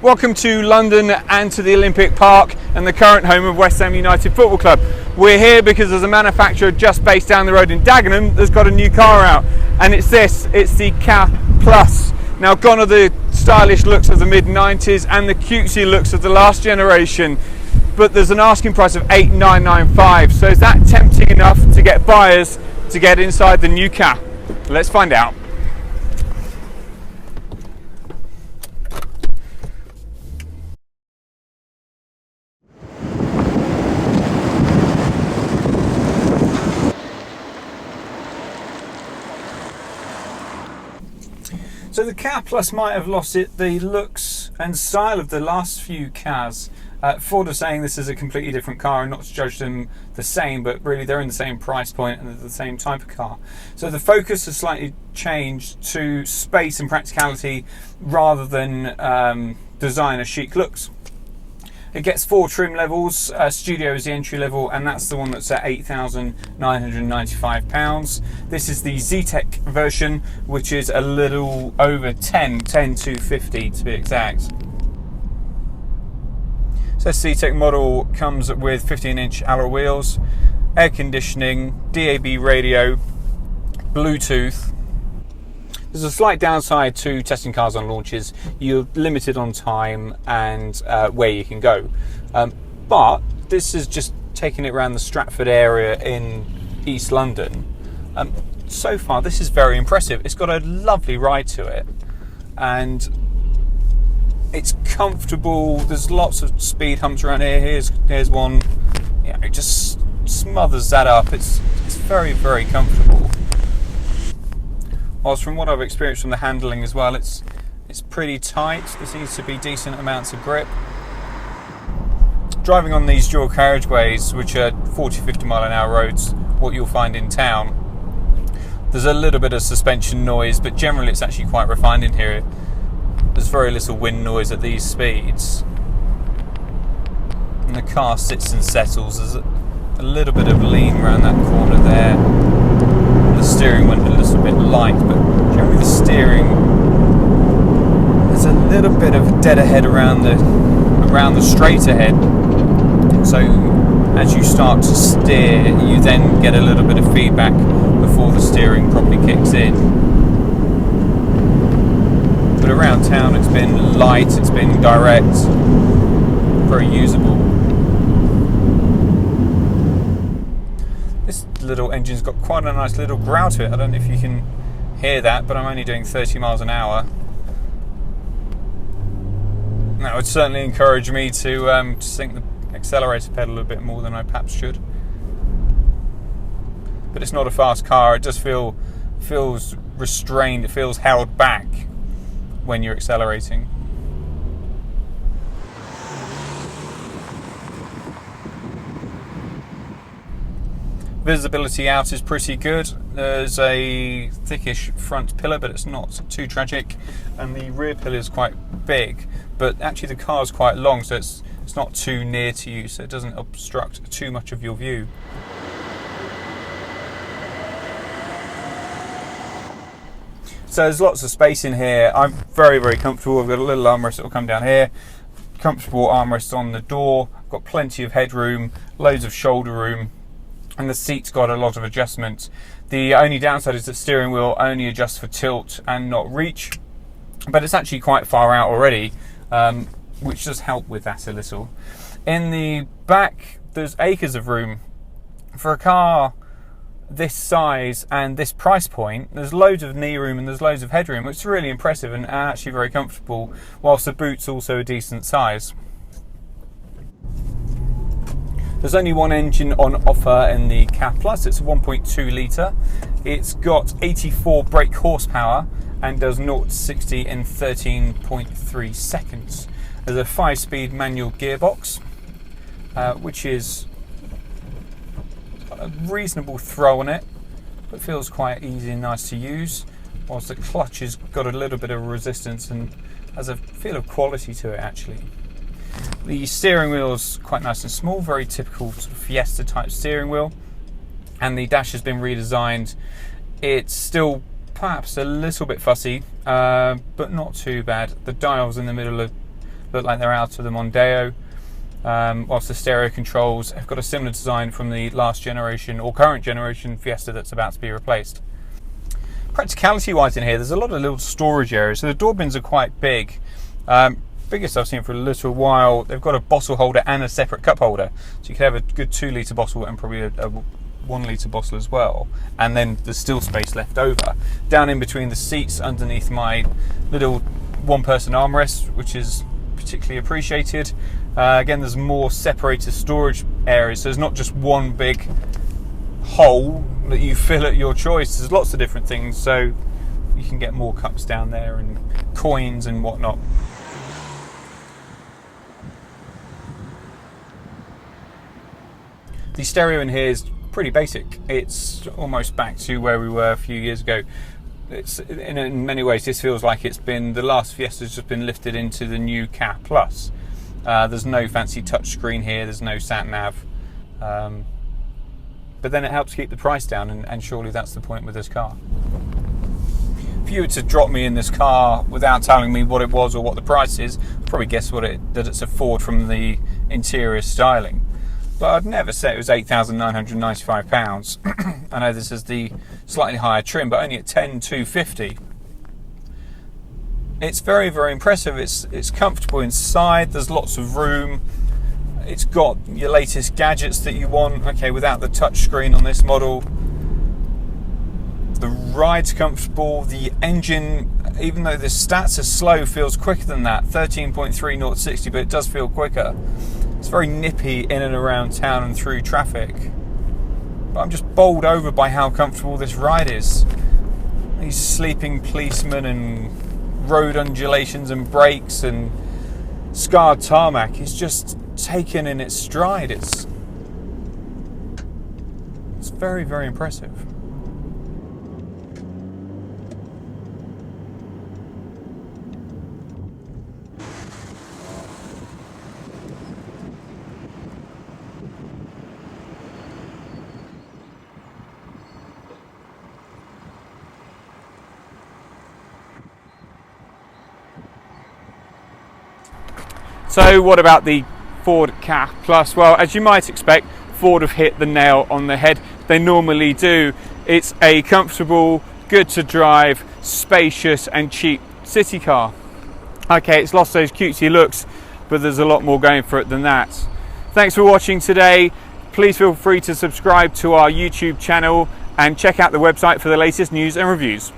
Welcome to London and to the Olympic Park and the current home of West Ham United Football Club. We're here because there's a manufacturer just based down the road in Dagenham that's got a new car out, and it's the Ka Plus. Now, gone are the stylish looks of the mid-90s and the cutesy looks of the last generation, but there's an asking price of $8,995. So is that tempting enough to get buyers to get inside the new Ka? Let's find out. So the Ka Plus might have lost the looks and style of the last few Kas. Ford are saying this is a completely different car, and not to judge them the same, but really they're in the same price point and they're the same type of car. So the focus has slightly changed to space and practicality rather than designer chic looks. It gets 4 trim levels. Studio is the entry level, and that's the one that's at £8,995. This is the Z-Tech version, which is a little over 10 to 50 to be exact. So this Z-Tech model comes with 15-inch alloy wheels, air conditioning, DAB radio, Bluetooth. There's a slight downside to testing cars on launches. You're limited on time and where you can go. But this is just taking it around the Stratford area in East London. So far, this is very impressive. It's got a lovely ride to it, and it's comfortable. There's lots of speed humps around here. Here's one. Yeah, it just smothers that up. It's very, very comfortable. Whilst from what I've experienced from the handling as well, it's pretty tight. There seems to be decent amounts of grip. Driving on these dual carriageways, which are 40-50 mile an hour roads, what you'll find in town, there's a little bit of suspension noise, but generally it's actually quite refined in here. There's very little wind noise at these speeds. And the car sits and settles. There's a little bit of lean around that corner there. The steering went a little bit light, but generally the steering, there's a little bit of dead ahead around the straight ahead. So as you start to steer, you then get a little bit of feedback before the steering properly kicks in. But around town it's been light, it's been direct, very usable. This little engine's got quite a nice little growl to it. I don't know if you can hear that, but I'm only doing 30 miles an hour. That would certainly encourage me to sink the accelerator pedal a bit more than I perhaps should. But it's not a fast car. It just feels restrained. It feels held back when you're accelerating. Visibility out is pretty good. There's a thickish front pillar, but it's not too tragic, and the rear pillar is quite big, but actually the car is quite long, so it's not too near to you, so it doesn't obstruct too much of your view. So there's lots of space in here. I'm very, very comfortable. I've got a little armrest that will come down here, comfortable armrest on the door. I've got plenty of headroom, loads of shoulder room, and the seat's got a lot of adjustments. The only downside is the steering wheel only adjusts for tilt and not reach, but it's actually quite far out already, which does help with that a little. In the back, there's acres of room. For a car this size and this price point, there's loads of knee room and there's loads of headroom, which is really impressive and actually very comfortable, whilst the boot's also a decent size. There's only one engine on offer in the Ka Plus. It's a 1.2 litre. It's got 84 brake horsepower and does 0 to 60 in 13.3 seconds. There's a 5-speed manual gearbox, which is a reasonable throw on it, but feels quite easy and nice to use, whilst the clutch has got a little bit of resistance and has a feel of quality to it actually. The steering wheel is quite nice and small, very typical sort of Fiesta type steering wheel, and the dash has been redesigned. It's still perhaps a little bit fussy, but not too bad. The dials in the middle are look like they're out of the Mondeo, whilst the stereo controls have got a similar design from the last generation or current generation Fiesta that's about to be replaced. Practicality wise in here, there's a lot of little storage areas, so the door bins are quite big. Biggest I've seen for a little while. They've got a bottle holder and a separate cup holder, so you could have a good 2 litre bottle and probably a 1 litre bottle as well, and then there's still space left over down in between the seats underneath my little one-person armrest, which is particularly appreciated. Again, there's more separated storage areas, so there's not just one big hole that you fill at your choice. There's lots of different things, so you can get more cups down there and coins and whatnot. The stereo in here is pretty basic. It's almost back to where we were a few years ago. It's in many ways, this feels like it's been, the last Fiesta's just been lifted into the new Car Plus. There's no fancy touch screen here, there's no sat nav, but then it helps keep the price down, and surely that's the point with this car. If you were to drop me in this car without telling me what it was or what the price is, I'd probably guess that it's a Ford from the interior styling. But I'd never say it was £8,995. I know this is the slightly higher trim, but only at 10,250. It's very, very impressive. It's comfortable inside. There's lots of room. It's got your latest gadgets that you want. Okay, without the touch screen on this model. The ride's comfortable. The engine, even though the stats are slow, feels quicker than that. 13.3 0 to 60, but it does feel quicker. It's very nippy in and around town and through traffic. But I'm just bowled over by how comfortable this ride is. These sleeping policemen and road undulations and brakes and scarred tarmac is just taken in its stride. It's very, very impressive. So what about the Ford Car Plus? Well, as you might expect, Ford have hit the nail on the head. They normally do. It's a comfortable, good to drive, spacious and cheap city car. Okay, it's lost those cutesy looks, but there's a lot more going for it than that. Thanks for watching today. Please feel free to subscribe to our YouTube channel and check out the website for the latest news and reviews.